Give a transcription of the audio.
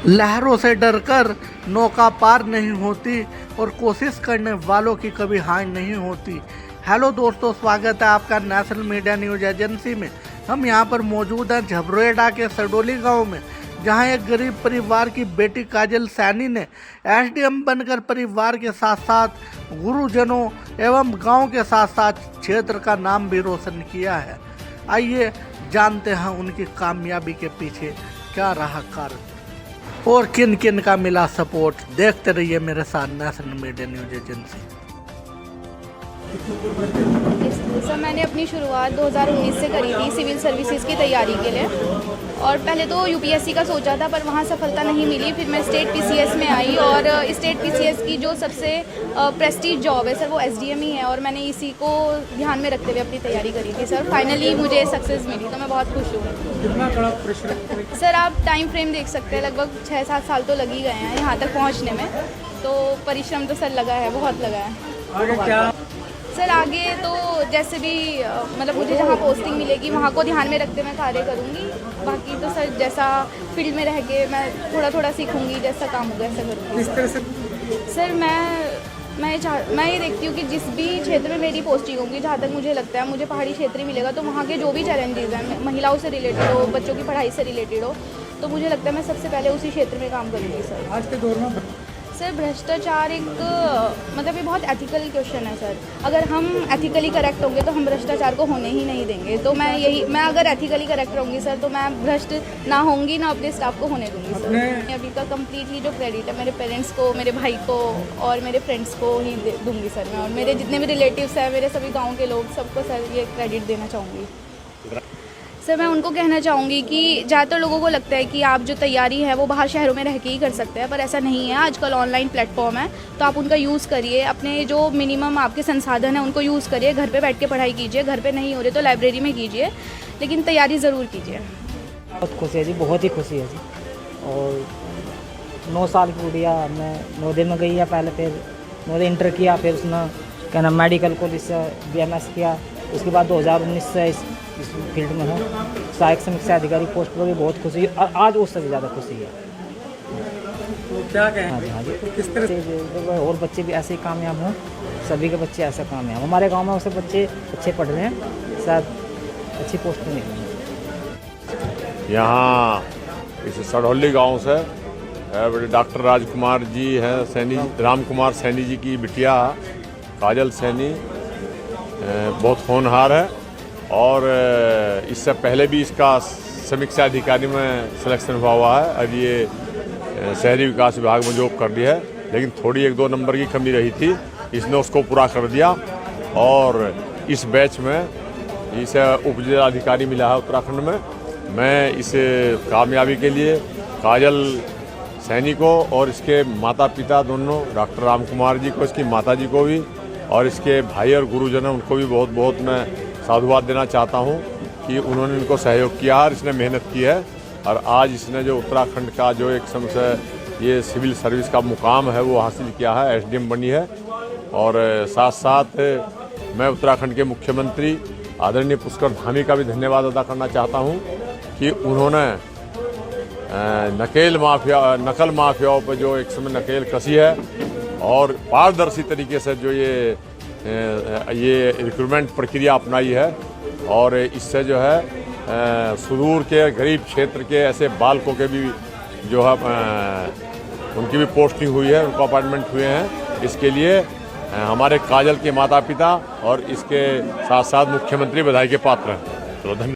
लहरों से डरकर नौका पार नहीं होती और कोशिश करने वालों की कभी हार नहीं होती। हेलो दोस्तों, स्वागत है आपका नेशनल मीडिया न्यूज एजेंसी में। हम यहां पर मौजूद हैं झबरोएडा के सडोली गांव में, जहां एक गरीब परिवार की बेटी काजल सैनी ने एसडीएम बनकर परिवार के साथ साथ गुरुजनों एवं गांव के साथ साथ क्षेत्र का नाम भी रोशन किया है। आइए जानते हैं उनकी कामयाबी के पीछे क्या रहा कार्य और किन किन का मिला सपोर्ट। देखते रहिए मेरे साथ national media news agency. Sir, मैंने अपनी शुरुआत 2019 से करी थी सिविल सर्विसेज की तैयारी के लिए। और पहले तो यूपीएससी का सोचा था, पर वहाँ सफलता नहीं मिली। फिर मैं स्टेट पीसीएस में आई और स्टेट पीसीएस की जो सबसे प्रेस्टीज जॉब है सर, वो एसडीएम ही है। और मैंने इसी को ध्यान में रखते हुए अपनी तैयारी करी थी सर। फाइनली मुझे सक्सेस मिली, तो मैं बहुत खुश हूँ। कितना बड़ा प्रेशर सर, आप टाइम फ्रेम देख सकते हैं, लगभग 6-7 साल तो लग ही गए हैं यहाँ तक पहुँचने में। तो परिश्रम तो सर लगा है, बहुत लगा है। आगे क्या सर, आगे तो जैसे भी मतलब मुझे जहाँ पोस्टिंग मिलेगी वहाँ को ध्यान में रखते मैं कार्य करूँगी। बाकी तो सर जैसा फील्ड में रह के मैं थोड़ा थोड़ा सीखूँगी, जैसा काम होगा ऐसा करूँगी। किस तरह से सर, मैं ये देखती हूँ कि जिस भी क्षेत्र में मेरी पोस्टिंग होगी, जहाँ तक मुझे लगता है मुझे पहाड़ी क्षेत्र ही मिलेगा, तो वहाँ के जो भी चैलेंजेस हैं, महिलाओं से रिलेटेड हो, बच्चों की पढ़ाई से रिलेटेड हो, तो मुझे लगता है मैं सबसे पहले उसी क्षेत्र में काम करूँगी सर। आज के दौर में सर, भ्रष्टाचार एक मतलब ये बहुत एथिकल क्वेश्चन है सर। अगर हम एथिकली करेक्ट होंगे तो हम भ्रष्टाचार को होने ही नहीं देंगे। तो मैं अगर एथिकली करेक्ट रहूँगी सर, तो मैं भ्रष्ट ना होंगी, ना अपने स्टाफ को होने दूँगी सर। अभी का कम्प्लीटली जो क्रेडिट है मेरे पेरेंट्स को, मेरे भाई को और मेरे फ्रेंड्स को ही दूँगी सर मैं। और मेरे जितने भी रिलेटिव्स हैं, मेरे सभी गाँव के लोग, सबको सर ये क्रेडिट देना चाहूँगी। सर, मैं उनको कहना चाहूँगी कि ज़्यादातर लोगों को लगता है कि आप जो तैयारी है वो बाहर शहरों में रह के ही कर सकते हैं, पर ऐसा नहीं है। आजकल ऑनलाइन प्लेटफॉर्म है, तो आप उनका यूज़ करिए। अपने जो मिनिमम आपके संसाधन हैं उनको यूज़ करिए। घर पे बैठ के पढ़ाई कीजिए, घर पे नहीं हो रहे तो लाइब्रेरी में कीजिए, लेकिन तैयारी ज़रूर कीजिए। बहुत खुशी है जी, बहुत ही खुशी है जी। और 9 साल की गुड़िया मैं नवोदय में गई है पहले, फिर नवोदय इंटर किया, फिर उसने क्या नाम मेडिकल कॉलेज से बीएमएस किया। उसके बाद 2019 से इस फील्ड में हूँ, सहायक समीक्षा अधिकारी पोस्ट पर भी बहुत खुशी है। और आज उससे भी ज़्यादा खुशी है। तो क्या कहें? हाँ जी। किस तरह से और बच्चे भी ऐसे ही कामयाब हों, सभी के बच्चे ऐसे कामयाब। हमारे गांव में उससे बच्चे अच्छे पढ़ रहे हैं, शायद अच्छी पोस्ट पर नहीं। यहाँ इस सडोली गांव से डॉक्टर राजकुमार जी हैं, सैनी राम कुमार सैनी जी की बिटिया काजल सैनी बहुत होनहार है। और इससे पहले भी इसका समीक्षा अधिकारी में सिलेक्शन हुआ है। अब ये शहरी विकास विभाग में जॉब कर ली है, लेकिन थोड़ी 1-2 नंबर की कमी रही थी, इसने उसको पूरा कर दिया। और इस बैच में इसे उप जिलाधिकारी मिला है उत्तराखंड में। मैं इस कामयाबी के लिए काजल सैनी को और इसके माता पिता दोनों, डॉक्टर राम कुमार जी को, इसकी माता जी को भी, और इसके भाई और गुरुजन उनको भी बहुत बहुत मैं साधुवाद देना चाहता हूं कि उन्होंने इनको सहयोग किया और इसने मेहनत की है। और आज इसने जो उत्तराखंड का जो एक समस्या ये सिविल सर्विस का मुकाम है वो हासिल किया है, एसडीएम बनी है। और साथ साथ मैं उत्तराखंड के मुख्यमंत्री आदरणीय पुष्कर धामी का भी धन्यवाद अदा करना चाहता हूं कि उन्होंने नकल माफियाओं पर जो एक समय नकेल कसी है और पारदर्शी तरीके से जो ये रिक्रूटमेंट प्रक्रिया अपनाई है। और इससे जो है सुदूर के गरीब क्षेत्र के ऐसे बालकों के भी जो है उनकी भी पोस्टिंग हुई है, उनको अपॉइंटमेंट हुए हैं। इसके लिए हमारे काजल के माता पिता और इसके साथ साथ मुख्यमंत्री बधाई के पात्र हैं। तो धन्यवाद।